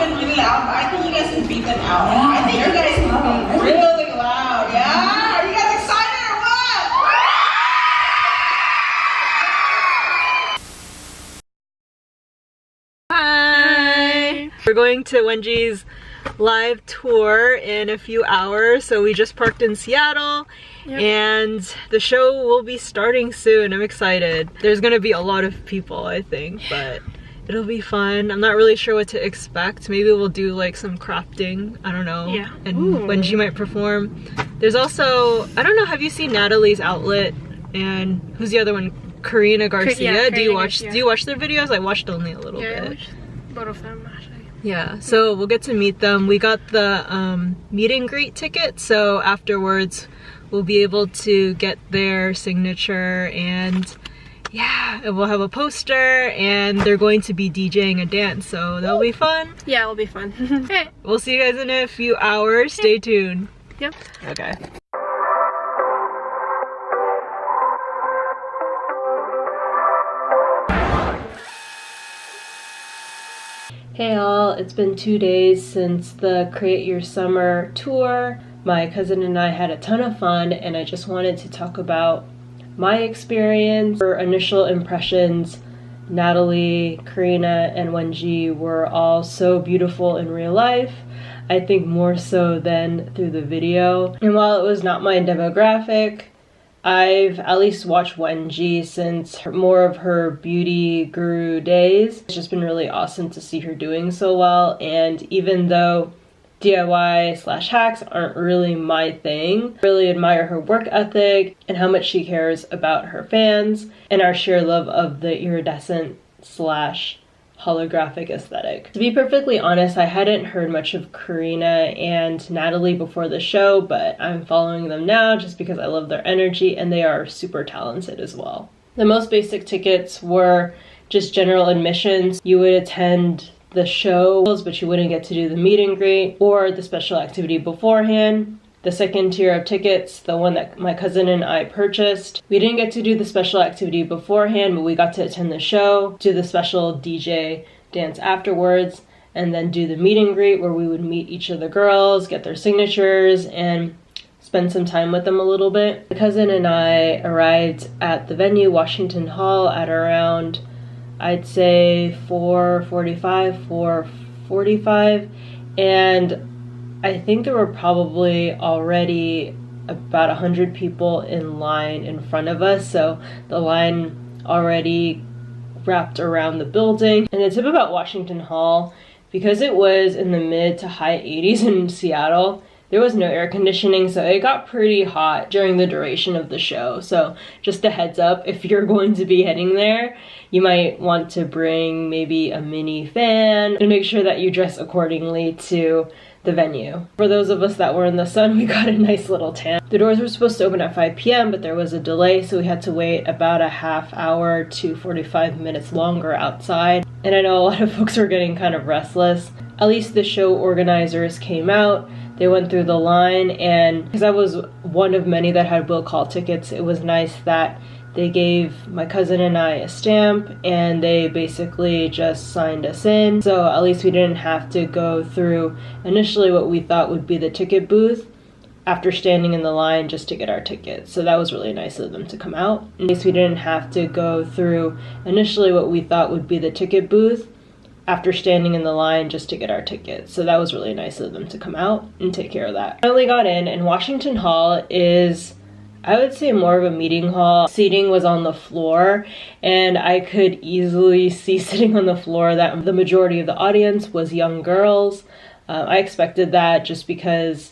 been really loud, but I think you guys can beat them out. I think you guys can be really loud. Yeah? Are you guys excited or what? Hi! We're going to Wengie's live tour in a few hours, so we just parked in Seattle. Yep. And the show will be starting soon. I'm excited. There's gonna be a lot of people, I think, but it'll be fun. I'm not really sure what to expect. Maybe we'll do like some crafting, I don't know. Yeah. And Wengie might perform. There's also, I don't know, have you seen Natalie's outlet? And who's the other one? Karina Garcia. Yeah, do you watch their videos? I watched only a little bit. I watched both of them actually. Yeah, so we'll get to meet them. We got the meet and greet ticket, so afterwards we'll be able to get their signature, and yeah, we'll have a poster, and they're going to be DJing a dance, so that'll be fun. Yeah, it'll be fun. Okay. We'll see you guys in a few hours. Stay tuned. Yep. Okay. Hey all, it's been 2 days since the Create Your Summer tour. My cousin and I had a ton of fun, and I just wanted to talk about my experience. Her initial impressions, Natalie, Karina, and Wengie were all so beautiful in real life. I think more so than through the video. And while it was not my demographic, I've at least watched Wengie since more of her beauty guru days. It's just been really awesome to see her doing so well, and even though DIY/hacks aren't really my thing, I really admire her work ethic and how much she cares about her fans and our shared love of the iridescent/holographic aesthetic. To be perfectly honest, I hadn't heard much of Karina and Natalie before the show, but I'm following them now just because I love their energy, and they are super talented as well. The most basic tickets were just general admissions. You would attend the shows, but you wouldn't get to do the meet and greet or the special activity beforehand. The second tier of tickets, the one that my cousin and I purchased, we didn't get to do the special activity beforehand, but we got to attend the show, do the special DJ dance afterwards, and then do the meet and greet where we would meet each of the girls, get their signatures, and spend some time with them a little bit. My cousin and I arrived at the venue, Washington Hall, at around, I'd say 4:45, and I think there were probably already about 100 people in line in front of us, so the line already wrapped around the building. And the tip about Washington Hall, because it was in the mid to high 80s in Seattle, there was no air conditioning, so it got pretty hot during the duration of the show. So just a heads up, if you're going to be heading there, you might want to bring maybe a mini fan and make sure that you dress accordingly to the venue. For those of us that were in the sun, we got a nice little tan. The doors were supposed to open at 5 p.m., but there was a delay, so we had to wait about a half hour to 45 minutes longer outside. And I know a lot of folks were getting kind of restless. At least the show organizers came out. They went through the line, and because I was one of many that had will call tickets, it was nice that they gave my cousin and I a stamp, and they basically just signed us in. So at least we didn't have to go through initially what we thought would be the ticket booth after standing in the line just to get our tickets. So that was really nice of them to come out. At least we didn't have to go through initially what we thought would be the ticket booth after standing in the line just to get our tickets. So that was really nice of them to come out and take care of that. Finally got in, and Washington Hall is, I would say, more of a meeting hall. Seating was on the floor, and I could easily see sitting on the floor that the majority of the audience was young girls. I expected that just because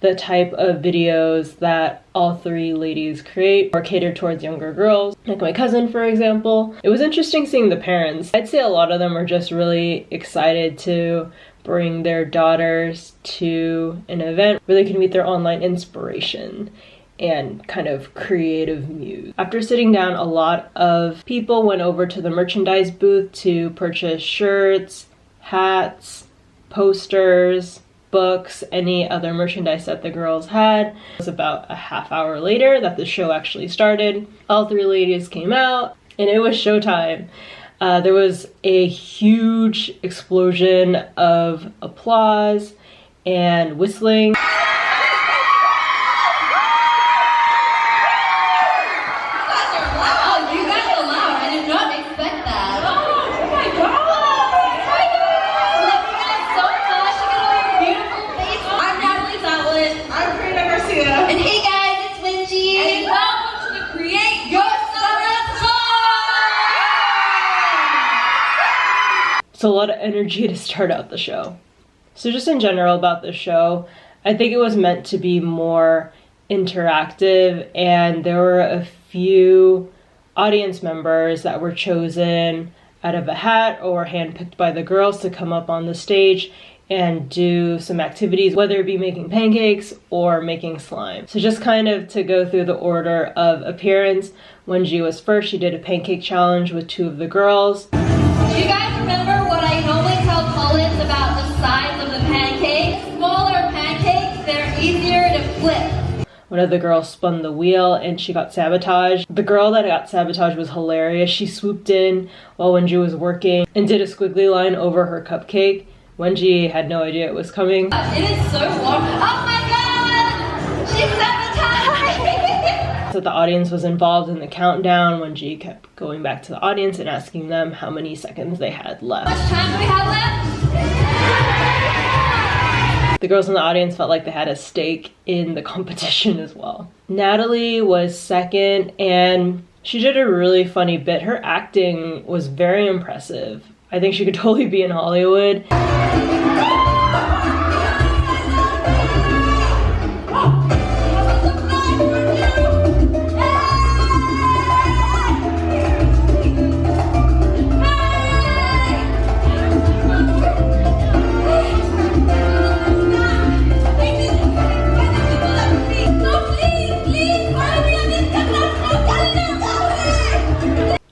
the type of videos that all three ladies create are catered towards younger girls. Like my cousin, for example. It was interesting seeing the parents. I'd say a lot of them were just really excited to bring their daughters to an event where they can meet their online inspiration and kind of creative muse. After sitting down, a lot of people went over to the merchandise booth to purchase shirts, hats, posters, books, any other merchandise that the girls had. It was about a half hour later that the show actually started. All three ladies came out, and it was showtime. There was a huge explosion of applause and whistling. I'm Karina Garcia. And hey guys, it's Wengie. And welcome to the Create Your Summer Tour! It's a lot of energy to start out the show. So just in general about the show, I think it was meant to be more interactive, and there were a few audience members that were chosen out of a hat or handpicked by the girls to come up on the stage and do some activities, whether it be making pancakes or making slime. So just kind of to go through the order of appearance, Wengie was first. She did a pancake challenge with 2 of the girls. Do you guys remember what I normally tell Collins about the size of the pancakes? Smaller pancakes, they're easier to flip. One of the girls spun the wheel and she got sabotaged. The girl that got sabotaged was hilarious. She swooped in while Wengie was working and did a squiggly line over her cupcake. Wengie had no idea it was coming. It is so warm. Oh my god! She sabotaged me! So the audience was involved in the countdown. Wengie kept going back to the audience and asking them how many seconds they had left. How much time do we have left? The girls in the audience felt like they had a stake in the competition as well. Natalie was second, and she did a really funny bit. Her acting was very impressive. I think she could totally be in Hollywood.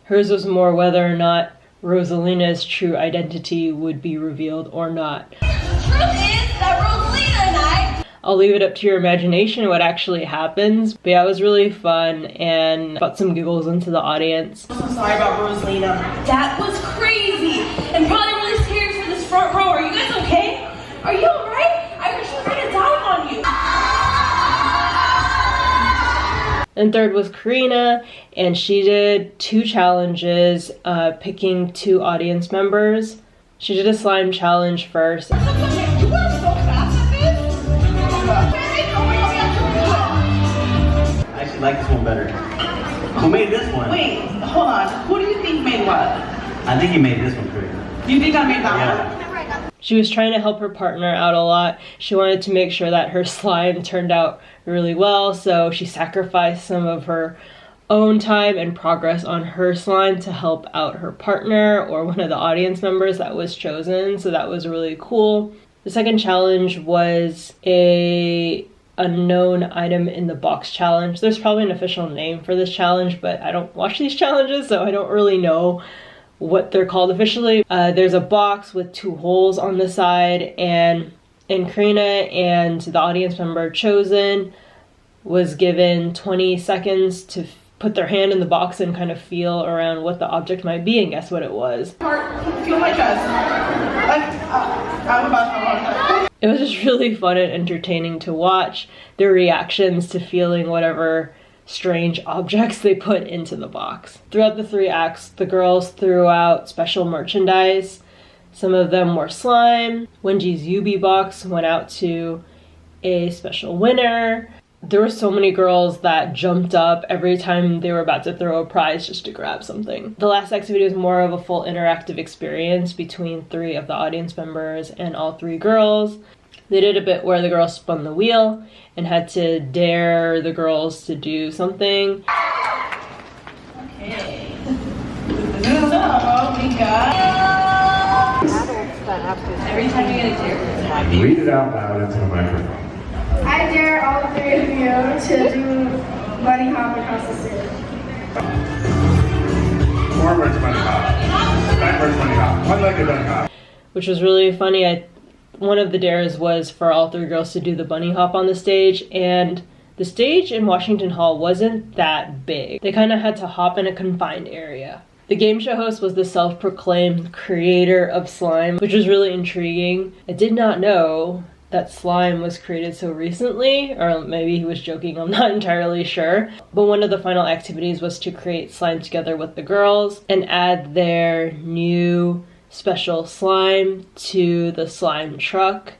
Hers was more whether or not Rosalina's true identity would be revealed or not. The truth is that Rosalina and I... I'll leave it up to your imagination what actually happens. But yeah, it was really fun and brought some giggles into the audience. I'm so sorry about Rosalina. That was crazy and probably really scary for this front row. Are you guys okay? Are you alright? I heard she was trying to dive on you. And third was Karina, and she did 2 challenges, picking 2 audience members. She did a slime challenge first. You were so fast at this. I actually like this one better. Who made this one? Wait, hold on. Who do you think made what? I think you made this one, Karina. You think I made that one? She was trying to help her partner out a lot. She wanted to make sure that her slime turned out really well, so she sacrificed some of her own time and progress on her slime to help out her partner or one of the audience members that was chosen, so that was really cool. The second challenge was a unknown item in the box challenge. There's probably an official name for this challenge, but I don't watch these challenges, so I don't really know what they're called officially. There's a box with 2 holes on the side, and Karina and the audience member chosen was given 20 seconds to put their hand in the box and kind of feel around what the object might be and guess what it was. Feel my chest. I'm about to go. It was just really fun and entertaining to watch their reactions to feeling whatever strange objects they put into the box. Throughout the 3 acts, the girls threw out special merchandise. Some of them were slime. Wengie's Yubi box went out to a special winner. There were so many girls that jumped up every time they were about to throw a prize just to grab something. The last activity was more of a full interactive experience between 3 of the audience members and all 3 girls. They did a bit where the girls spun the wheel and had to dare the girls to do something. Okay. Oh, we got... Every time you get a tear. Read it out loud into the microphone. I dare all 3 of you to do bunny hop across the city. Forwards bunny hop. Backwards bunny hop. One-legged bunny hop. Which was really funny. One of the dares was for all 3 girls to do the bunny hop on the stage, and the stage in Washington Hall wasn't that big. They kind of had to hop in a confined area. The game show host was the self-proclaimed creator of slime, which was really intriguing. I did not know that slime was created so recently, or maybe he was joking, I'm not entirely sure. But one of the final activities was to create slime together with the girls and add their new special slime to the slime truck.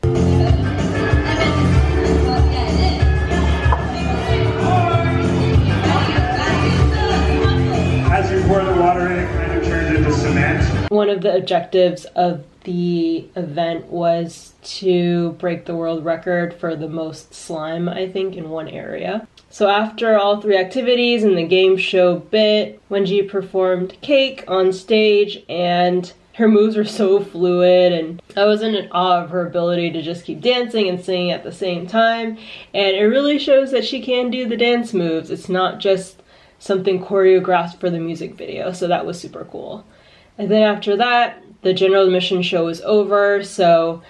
As you pour the water in, it kind of turns into cement. One of the objectives of the event was to break the world record for the most slime, I think, in one area. So after all 3 activities and the game show bit, Wengie performed Cake on stage, and her moves were so fluid, and I was in awe of her ability to just keep dancing and singing at the same time. And it really shows that she can do the dance moves. It's not just something choreographed for the music video, so that was super cool. And then after that, the general admission show was over, so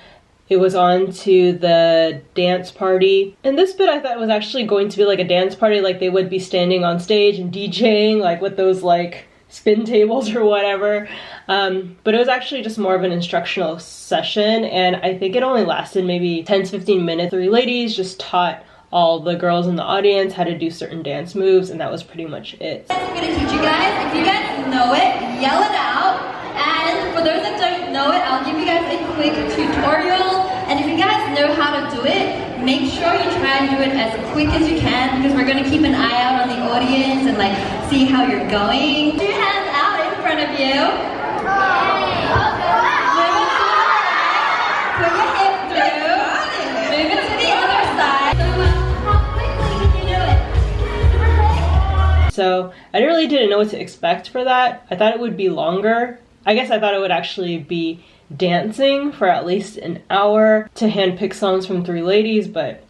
it was on to the dance party. And this bit I thought was actually going to be like a dance party, like they would be standing on stage and DJing, like with those like spin tables or whatever. But it was actually just more of an instructional session, and I think it only lasted maybe 10 to 15 minutes. 3 ladies just taught all the girls in the audience how to do certain dance moves, and that was pretty much it. I'm gonna teach you guys. If you guys know it, yell it out. And for those that don't know it, I'll give you guys a quick tutorial. And if you guys know how to do it, make sure you try and do it as quick as you can, because we're gonna keep an eye out on the audience and like see how you're going. 2 hands out in front of you. Put your hips through. Move it to the other side. So how quickly can you do it? Super quick. So I really didn't know what to expect for that. I thought it would be longer. I guess I thought it would actually be dancing for at least an hour to handpick songs from 3 ladies, but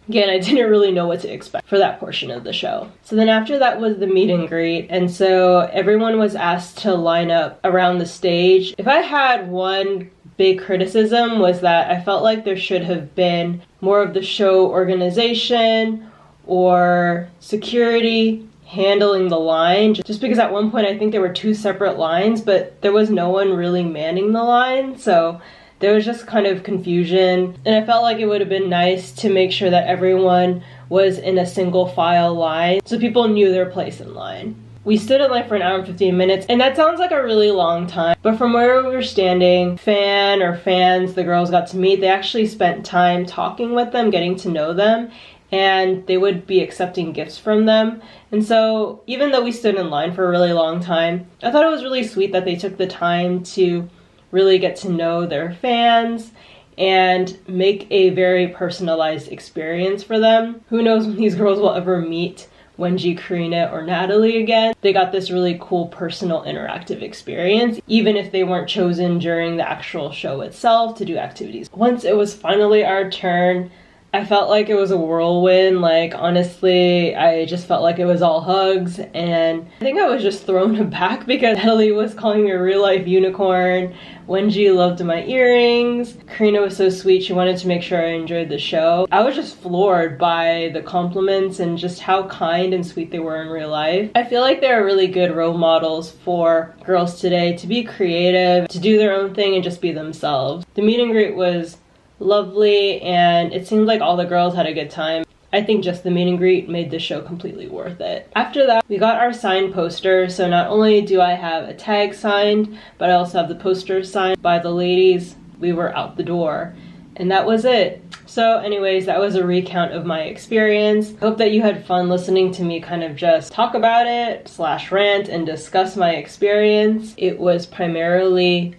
again, I didn't really know what to expect for that portion of the show. So then after that was the meet and greet, and so everyone was asked to line up around the stage. If I had one big criticism, was that I felt like there should have been more of the show organization or security handling the line, just because at one point I think there were 2 separate lines, but there was no one really manning the line, so there was just kind of confusion. And I felt like it would have been nice to make sure that everyone was in a single file line so people knew their place in line. We stood in line for an hour and 15 minutes, and that sounds like a really long time, but from where we were standing, fans the girls got to meet, they actually spent time talking with them, getting to know them, and they would be accepting gifts from them. And so even though we stood in line for a really long time, I thought it was really sweet that they took the time to really get to know their fans and make a very personalized experience for them. Who knows when these girls will ever meet Wengie, Karina, or Natalie again. They got this really cool personal interactive experience, even if they weren't chosen during the actual show itself to do activities. Once it was finally our turn, I felt like it was a whirlwind. Like, honestly, I just felt like it was all hugs, and I think I was just thrown aback because Natalie was calling me a real-life unicorn. Wengie loved my earrings. Karina was so sweet, she wanted to make sure I enjoyed the show. I was just floored by the compliments and just how kind and sweet they were in real life. I feel like they're really good role models for girls today to be creative, to do their own thing and just be themselves. The meet and greet was lovely, and it seemed like all the girls had a good time. I think just the meet and greet made the show completely worth it. After that, we got our signed poster, so not only do I have a tag signed, but I also have the poster signed by the ladies. We were out the door, and that was it. So anyways, that was a recount of my experience. I hope that you had fun listening to me kind of just talk about it, / rant, and discuss my experience. It was primarily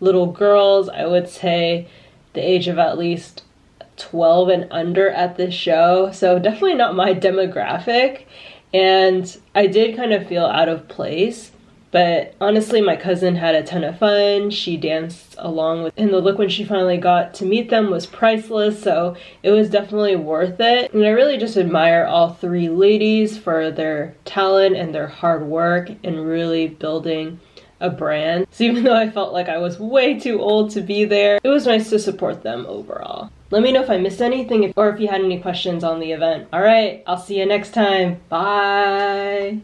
little girls, I would say the age of at least 12 and under at this show, so definitely not my demographic, and I did kind of feel out of place, but honestly my cousin had a ton of fun. She danced along with, and the look when she finally got to meet them was priceless, so it was definitely worth it. And I really just admire all 3 ladies for their talent and their hard work and really building a brand. So even though I felt like I was way too old to be there, it was nice to support them overall. Let me know if I missed anything or if you had any questions on the event. All right, I'll see you next time. Bye.